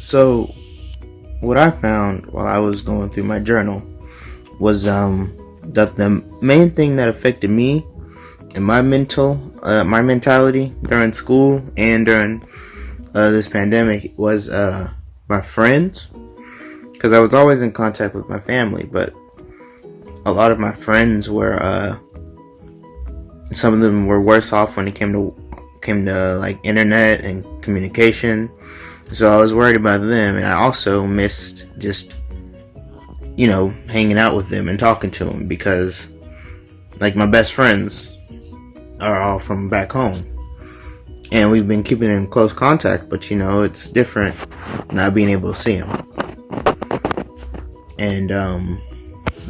So, what I found while I was going through my journal was that the main thing that affected me and my mentality during school and during this pandemic was my friends, because I was always in contact with my family, but a lot of my friends were some of them were worse off when it came to like internet and communication. So I was worried about them, and I also missed just hanging out with them and talking to them, because like my best friends are all from back home, and we've been keeping in close contact, but it's different not being able to see them. And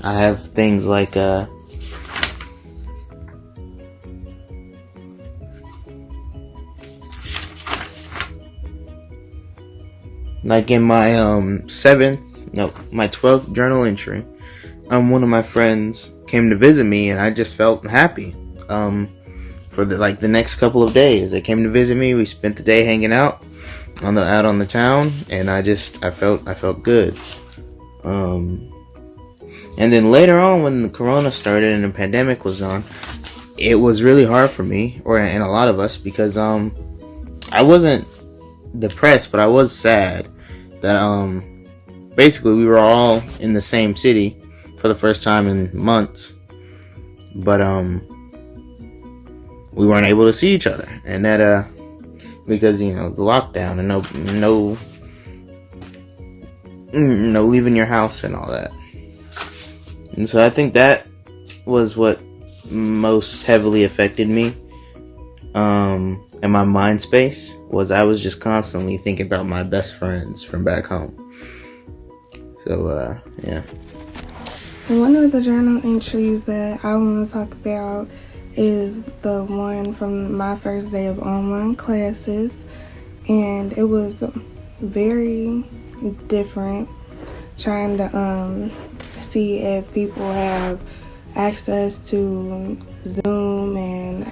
I have things like in my my 12th journal entry, one of my friends came to visit me, and I just felt happy. For the next couple of days, they came to visit me. We spent the day hanging out on the town, and I felt good. And then later on, when the corona started and the pandemic was on, it was really hard for me, and a lot of us, because I wasn't depressed, but I was sad that basically we were all in the same city for the first time in months, but we weren't able to see each other, and that because the lockdown and no leaving your house and all that. And so I think that was what most heavily affected me, and my mind space, was I was just constantly thinking about my best friends from back home. So yeah. One of the journal entries that I want to talk about is the one from my first day of online classes, and it was very different trying to see if people have access to Zoom and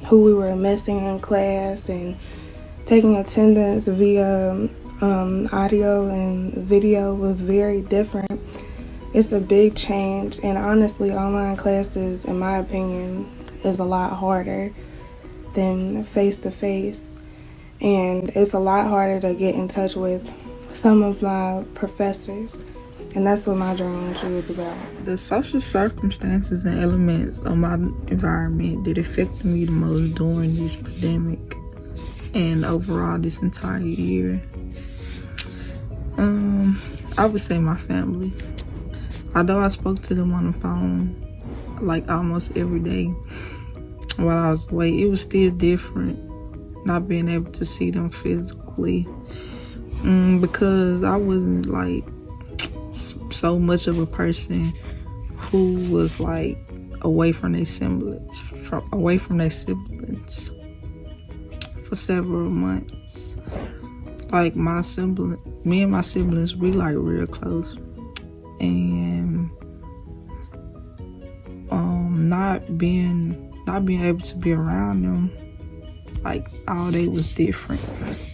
who we were missing in class, and taking attendance via audio and video was very different. It's a big change, and honestly, online classes, in my opinion, is a lot harder than face-to-face, and it's a lot harder to get in touch with some of my professors, and that's what my journal entry was about. The social circumstances and elements of my environment that affected me the most during this pandemic and overall this entire year, I would say my family. Although I spoke to them on the phone like almost every day while I was away, it was still different not being able to see them physically, because I wasn't like so much of a person who was like away from their siblings for several months. Like me and my siblings, we like real close, and not being able to be around them like all day was different,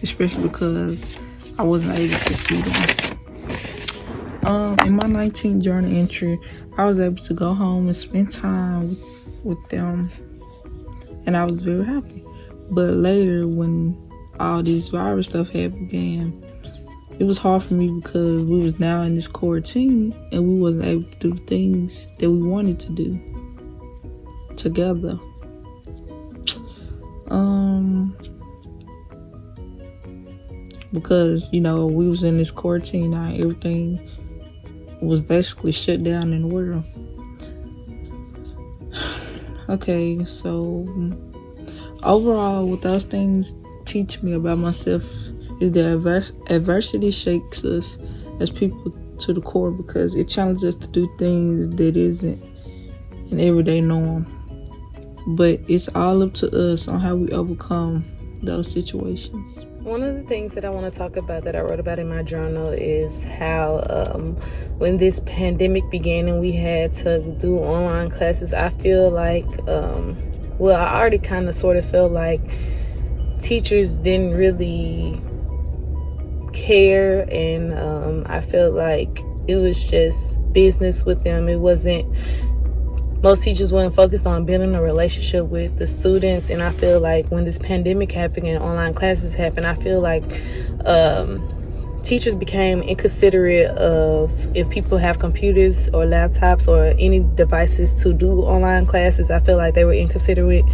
especially because I wasn't able to see them. In my 19th journal entry, I was able to go home and spend time with them, and I was very happy. But later, when all this virus stuff had began, it was hard for me because we was now in this quarantine, and we wasn't able to do things that we wanted to do together. Because we was in this quarantine now, everything was basically shut down in the world. Okay, so overall, what those things teach me about myself is that adversity shakes us as people to the core, because it challenges us to do things that isn't an everyday norm. But it's all up to us on how we overcome those situations. One of the things that I want to talk about that I wrote about in my journal is how when this pandemic began and we had to do online classes, I feel like, I already kind of sort of feel like teachers didn't really care, and I felt like it was just business with them. It wasn't, most teachers weren't focused on building a relationship with the students. And I feel like when this pandemic happened and online classes happened, I feel like teachers became inconsiderate of if people have computers or laptops or any devices to do online classes. I feel like they were inconsiderate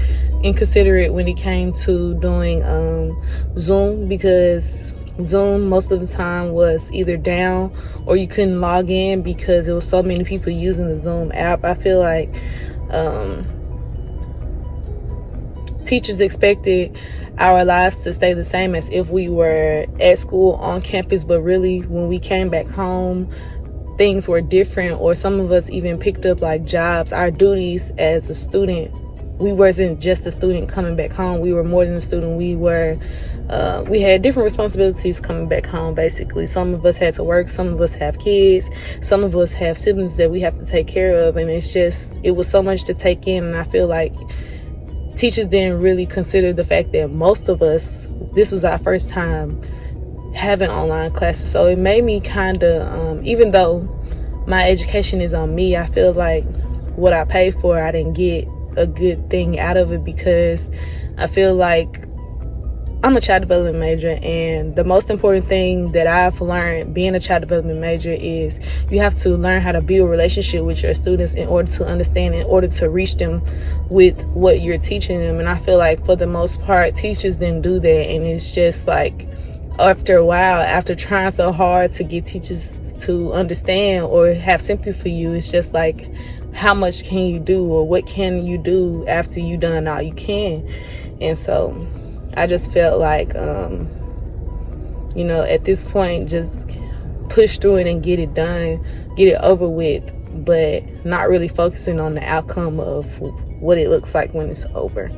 when it came to doing Zoom, because Zoom most of the time was either down or you couldn't log in because there was so many people using the Zoom app. I feel like teachers expected our lives to stay the same as if we were at school on campus, but really when we came back home, things were different. Or some of us even picked up like jobs, our duties as a student. We wasn't just a student coming back home, we were more than a student. We had different responsibilities coming back home. Basically, some of us had to work, some of us have kids, some of us have siblings that we have to take care of, and it was so much to take in. And I feel like teachers didn't really consider the fact that most of us, this was our first time having online classes. So it made me kind of, even though my education is on me, I feel like what I paid for, I didn't get a good thing out of it, because I feel like I'm a child development major, and the most important thing that I've learned being a child development major is you have to learn how to build a relationship with your students in order to understand, in order to reach them with what you're teaching them. And I feel like for the most part, teachers didn't do that. And it's just like, after a while, after trying so hard to get teachers to understand or have sympathy for you, it's just like, how much can you do, or what can you do after you done all you can? And so I just felt like, at this point, just push through it and get it done, get it over with, but not really focusing on the outcome of what it looks like when it's over.